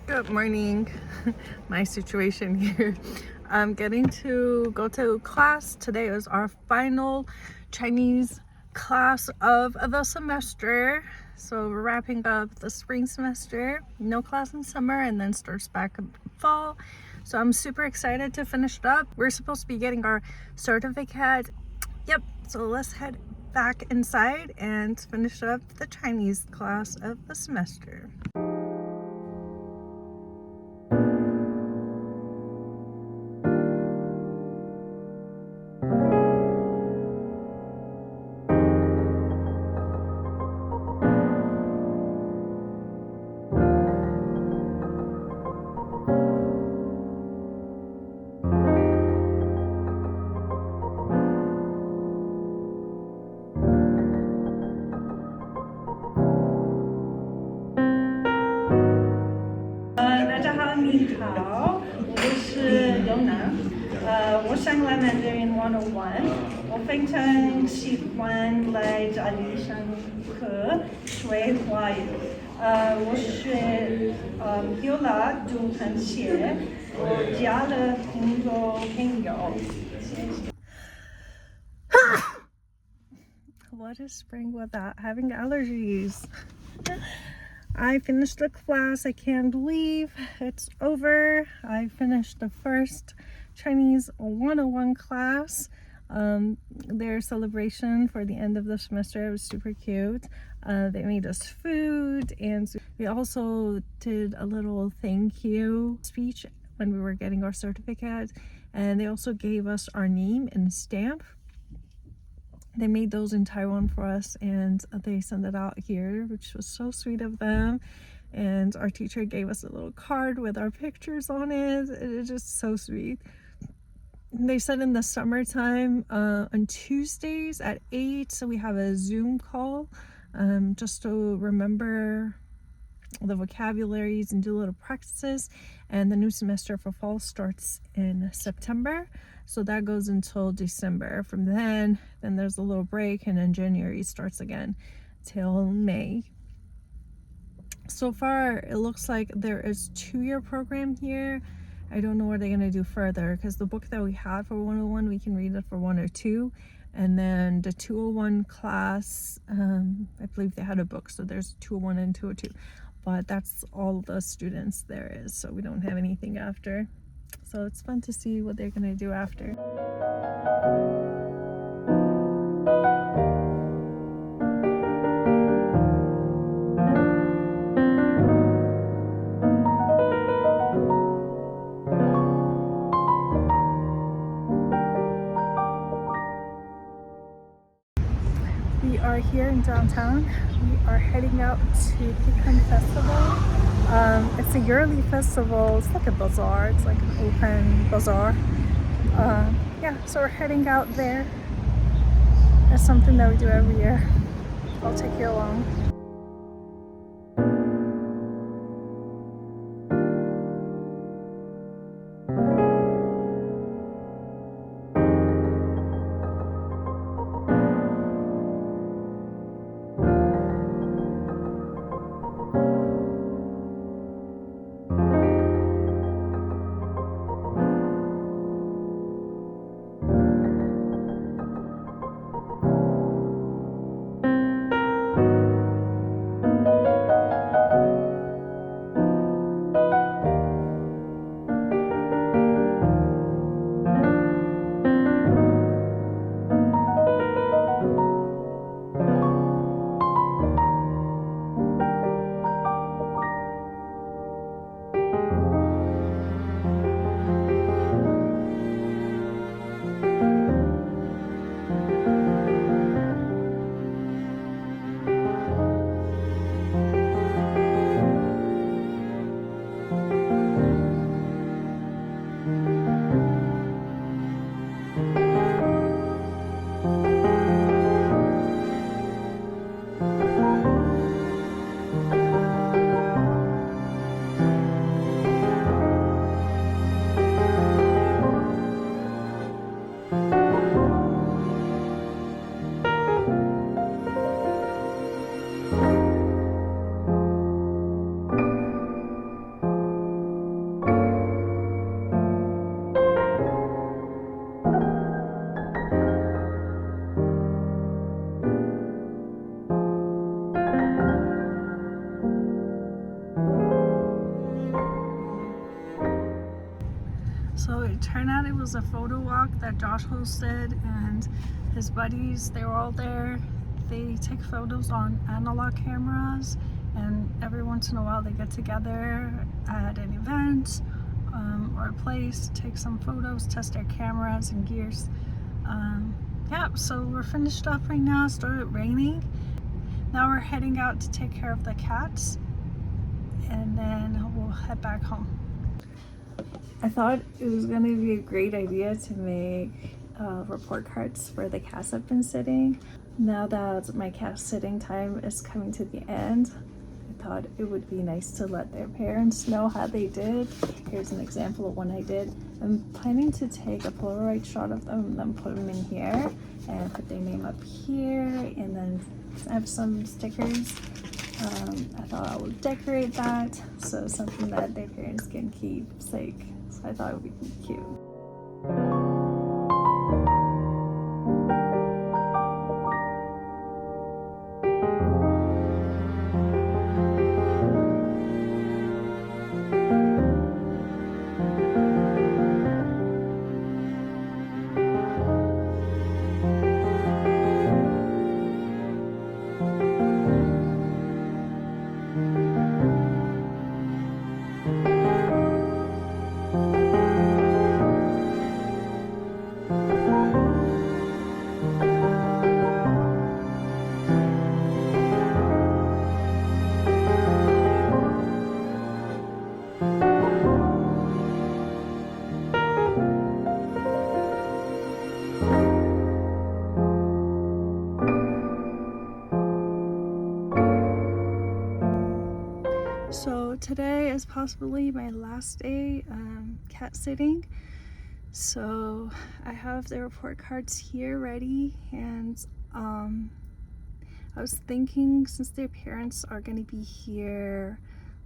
Good morning. My situation here. I'm getting to go to class. Today is our final Chinese class of the semester. So we're wrapping up the spring semester. No class in summer and then starts back in fall. So I'm super excited to finish it up. We're supposed to be getting our certificate. Yep. So let's head back inside and finish up the Chinese class of the semester.大家好，你好，我是 Yona，我上来 Mandarin 101，我非常喜欢来这里上课学华语，我学有了读和写，我交了很多朋友，谢谢。What is spring without having allergies? I finished the class. I can't believe it's over. I finished the first Chinese 101 class. Their celebration for the end of the semester was super cute. They made us food, and we also did a little thank you speech when we were getting our certificate, and they also gave us our name and stamp. They made those in Taiwan for us and they sent it out here, which was so sweet of them. And our teacher gave us a little card with our pictures on it. It is just so sweet. They said in the summertime on Tuesdays at 8, so we have a Zoom call just to remember the vocabularies and do little practices. And the new semester for fall starts in September, so that goes until December. From then there's a little break, and then January starts again till May. So far it looks like there is 2-year program here. I don't know what they're going to do further, because the book that we had for 101, we can read it for 102, and then the 201 class, I believe they had a book, so there's 201 and 202, but that's all the students there is, so we don't have anything after. So it's fun to see what they're going to do after. We are here in downtown. We are heading out to Pecan Festival. It's a yearly festival. It's like a bazaar. It's like an open bazaar. Yeah, so we're heading out there. It's something that we do every year. I'll take you along. So it turned out it was a photo walk that Josh hosted, and his buddies, they were all there. They take photos on analog cameras, and every once in a while they get together at an event or a place to take some photos, test their cameras and gears. Yeah, so we're finished up right now. It started raining. Now we're heading out to take care of the cats, and then we'll head back home. I thought it was going to be a great idea to make report cards for the cats I've been sitting. Now that my cat sitting time is coming to the end, I thought it would be nice to let their parents know how they did. Here's an example of one I did. I'm planning to take a Polaroid shot of them and then put them in here and put their name up here, and then I have some stickers. I thought I would decorate that, so something that their parents can keep sake. So I thought it would be cute. So today is possibly my last day cat sitting. So I have the report cards here ready, and I was thinking, since their parents are going to be here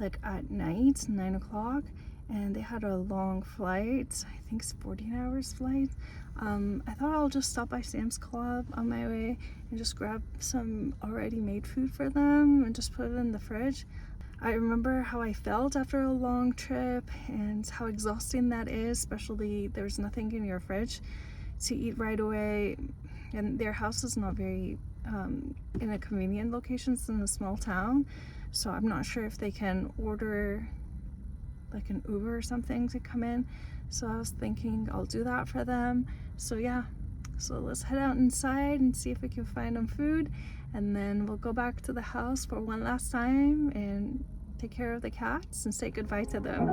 like at night, 9 o'clock, and they had a long flight, I think it's 14 hours flight, I thought I'll just stop by Sam's Club on my way and just grab some already made food for them and just put it in the fridge. I remember how I felt after a long trip and how exhausting that is, especially there's nothing in your fridge to eat right away, and their house is not very in a convenient location. It's in a small town, so I'm not sure if they can order like an Uber or something to come in. So I was thinking I'll do that for them. So yeah, so let's head out inside and see if we can find them food, and then we'll go back to the house for one last time and take care of the cats and say goodbye to them.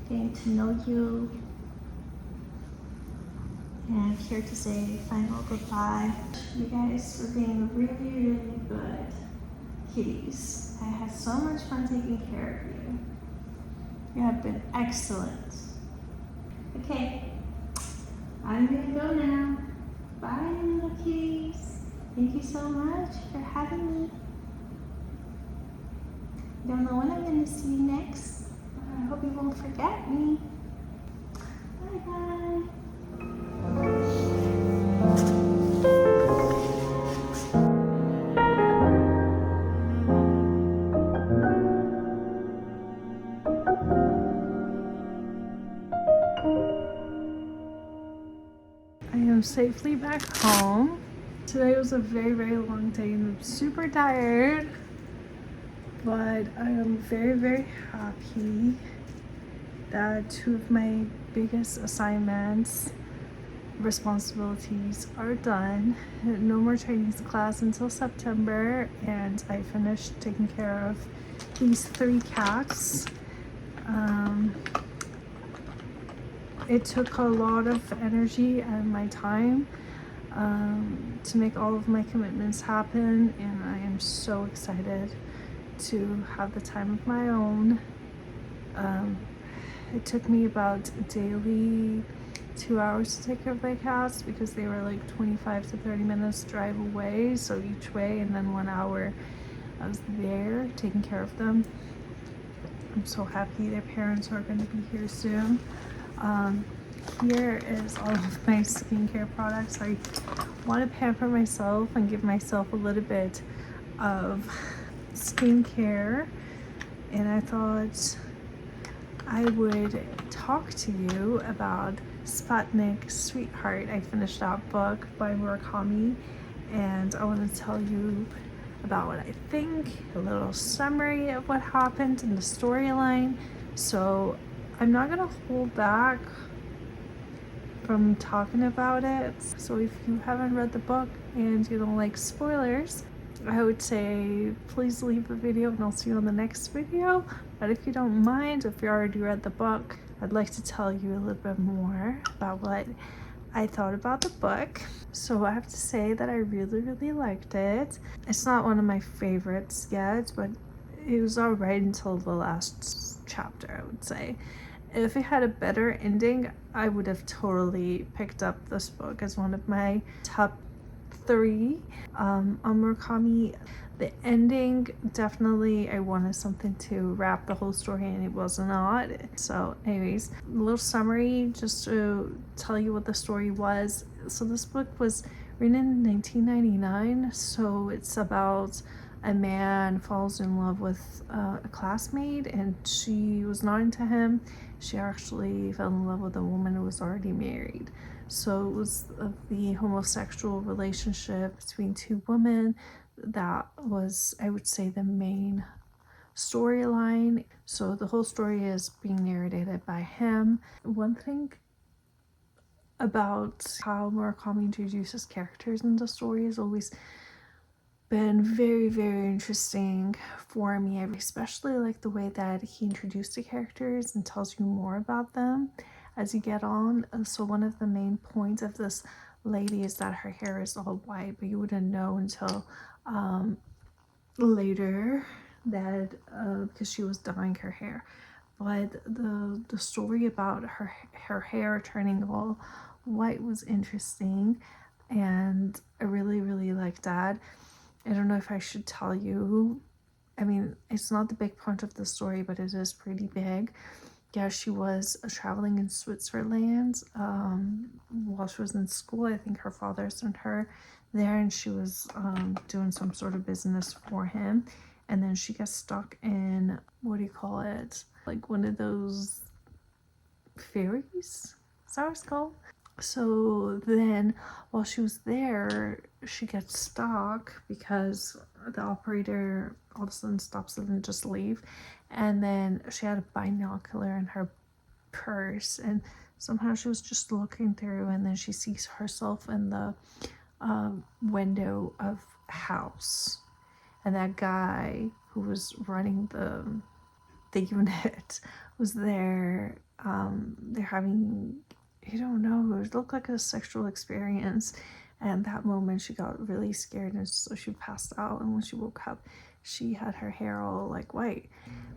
getting to know you. And I'm here to say final goodbye. You guys for being really, really good kitties. I had so much fun taking care of you. You have been excellent. Okay, I'm gonna go now. Bye, little kitties. Thank you so much for having me. Don't know when I'm gonna see you next. I hope you won't forget me. Bye bye. I am safely back home. Today was a very, very long day and I'm super tired, but I am very, very happy that 2 of my biggest assignments, responsibilities are done. No more Chinese class until September, and I finished taking care of these 3 cats. It took a lot of energy and my time to make all of my commitments happen, and I am so excited to have the time of my own. It took me about daily 2 hours to take care of my cats because they were like 25 to 30 minutes drive away, so each way, and then 1 hour I was there taking care of them. I'm so happy their parents are going to be here soon. Here is all of my skincare products. I want to pamper myself and give myself a little bit of skincare, and I thought I would talk to you about Sputnik Sweetheart. I finished that book by Murakami, and I want to tell you about what I think, a little summary of what happened in the storyline. So I'm not gonna hold back from talking about it. So if you haven't read the book and you don't like spoilers, I would say please leave the video and I'll see you on the next video. But if you don't mind, if you already read the book, I'd like to tell you a little bit more about what I thought about the book. So I have to say that I really, really liked it. It's not one of my favorites yet, but it was alright until the last chapter, I would say. If it had a better ending, I would have totally picked up this book as one of my top 3 on Murakami. The ending, definitely I wanted something to wrap the whole story and it was not. So anyways, a little summary just to tell you what the story was. So this book was written in 1999, so it's about a man falls in love with a classmate and she was not into him. She actually fell in love with a woman who was already married. So it was the homosexual relationship between 2 women that was, I would say, the main storyline. So the whole story is being narrated by him. One thing about how Murakami introduces characters in the story has always been very, very interesting for me. I especially like the way that he introduced the characters and tells you more about them as you get on. So one of the main points of this lady is that her hair is all white, but you wouldn't know until later that because she was dyeing her hair. But the story about her hair turning all white was interesting, and I really, really liked that. I don't know if I should tell you. I mean, it's not the big point of the story, but it is pretty big. Yeah, she was traveling in Switzerland while she was in school. I think her father sent her there and she was doing some sort of business for him. And then she gets stuck in, what do you call it? Like one of those ferries? Is that what it's called? So then while she was there, she gets stuck because the operator all of a sudden stops it and just leave. And then she had a binocular in her purse and somehow she was just looking through and then she sees herself in the window of a house. And that guy who was running the the unit was there. They're having, I don't know, it looked like a sexual experience. And that moment she got really scared, and so she passed out. And when she woke up, she had her hair all like white.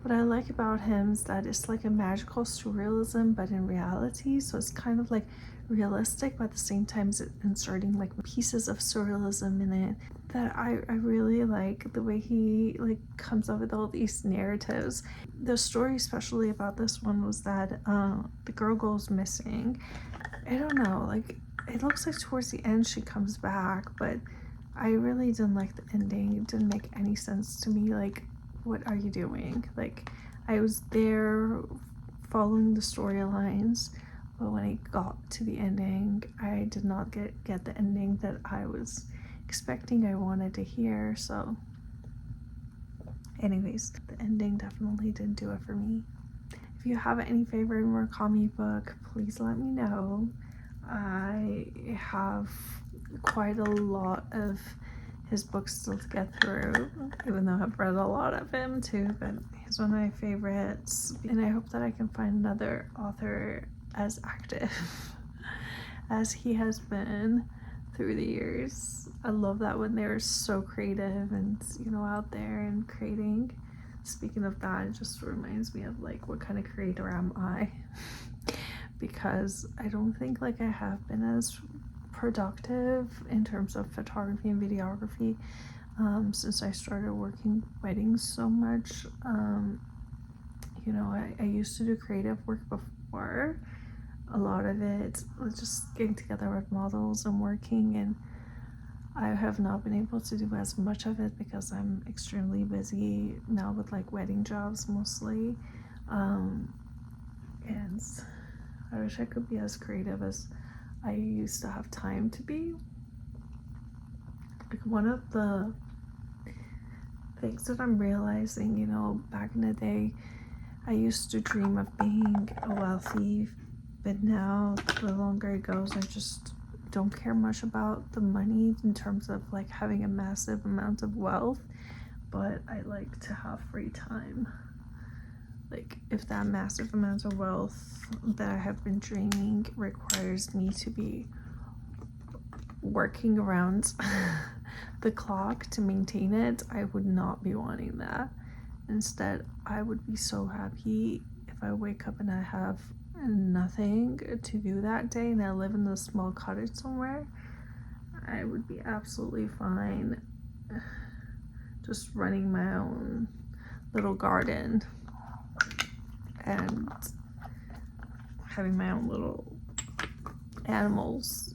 What I like about him is that it's like a magical surrealism, but in reality. So it's kind of like realistic, but at the same time it's inserting like pieces of surrealism in it. That I really like the way he like comes up with all these narratives. The story especially about this one was that the girl goes missing. I don't know, like it looks like towards the end she comes back, but I really didn't like the ending. It didn't make any sense to me. Like, what are you doing? Like, I was there following the storylines, but when I got to the ending, I did not get the ending that I was expecting, I wanted to hear. So anyways, the ending definitely didn't do it for me. If you have any favorite Murakami book, please let me know. I have quite a lot of his books still to get through, even though I've read a lot of him too, but he's one of my favorites. And I hope that I can find another author as active as he has been through the years. I love that when they're so creative and, you know, out there and creating. Speaking of that, it just reminds me of like, what kind of creator am I? Because I don't think like I have been as productive in terms of photography and videography since I started working weddings so much. You know, I used to do creative work before. A lot of it was just getting together with models and working, and I have not been able to do as much of it because I'm extremely busy now with like wedding jobs mostly. And I wish I could be as creative as I used to have time to be. Like one of the things that I'm realizing, you know, back in the day, I used to dream of being a wealthy, but now the longer it goes, I just don't care much about the money in terms of like having a massive amount of wealth, but I like to have free time. Like if that massive amount of wealth that I have been dreaming requires me to be working around the clock to maintain it, I would not be wanting that. Instead, I would be so happy if I wake up and I have nothing to do that day and I live in a small cottage somewhere. I would be absolutely fine just running my own little garden and having my own little animals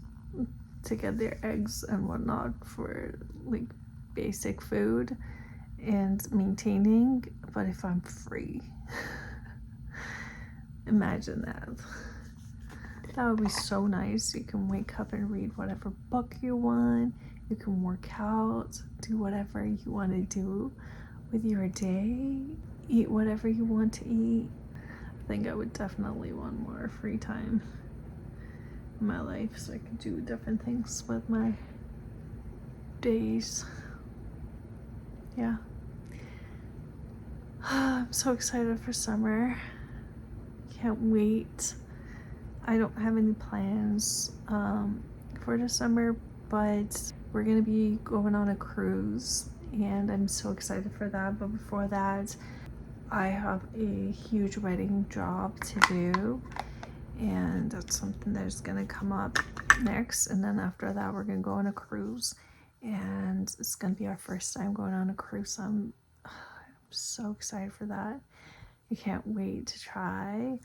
to get their eggs and whatnot for like basic food and maintaining. But if I'm free, imagine that. That would be so nice. You can wake up and read whatever book you want. You can work out, do whatever you want to do with your day, eat whatever you want to eat. I think I would definitely want more free time in my life so I could do different things with my days. Yeah. I'm so excited for summer. Can't wait. I don't have any plans for the summer, but we're gonna be going on a cruise and I'm so excited for that. But before that, I have a huge wedding job to do, and that's something that's gonna come up next. And then after that, we're gonna go on a cruise, and it's gonna be our first time going on a cruise. I'm so excited for that. I can't wait to try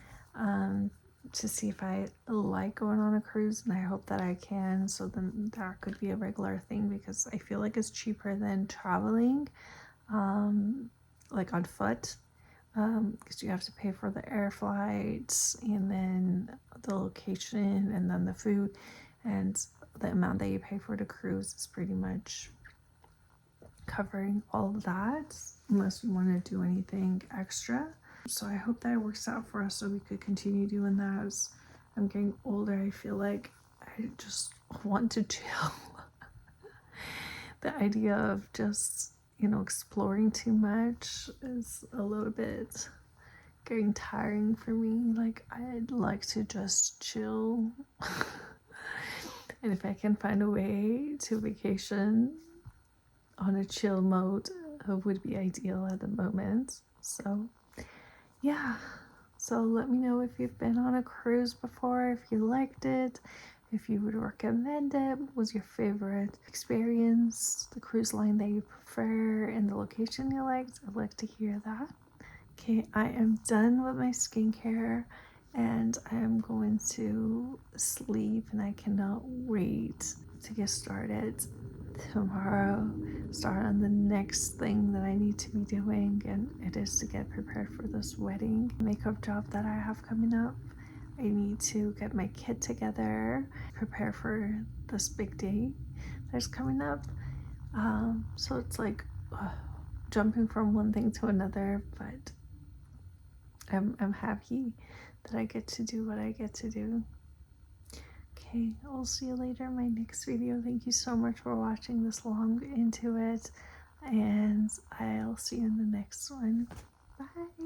to see if I like going on a cruise, and I hope that I can. So then that could be a regular thing because I feel like it's cheaper than traveling like on foot, because you have to pay for the air flights and then the location and then the food, and the amount that you pay for the cruise is pretty much covering all of that unless you want to do anything extra. So I hope that it works out for us so we could continue doing that. As I'm getting older, I feel like I just want to chill. The idea of just, you know, exploring too much is a little bit getting tiring for me. Like, I'd like to just chill. And if I can find a way to vacation on a chill mode, it would be ideal at the moment. So yeah, so let me know if you've been on a cruise before, if you liked it, if you would recommend it. What was your favorite experience, the cruise line that you prefer, and the location you liked? I'd like to hear that. Okay, I am done with my skincare and I am going to sleep, and I cannot wait to get started tomorrow, start on the next thing that I need to be doing, and it is to get prepared for this wedding makeup job that I have coming up. I need to get my kit together, prepare for this big day that's coming up. So it's like jumping from one thing to another, but I'm happy that I get to do what I get to do. Okay, I'll see you later in my next video. Thank you so much for watching this long into it, and I'll see you in the next one. Bye.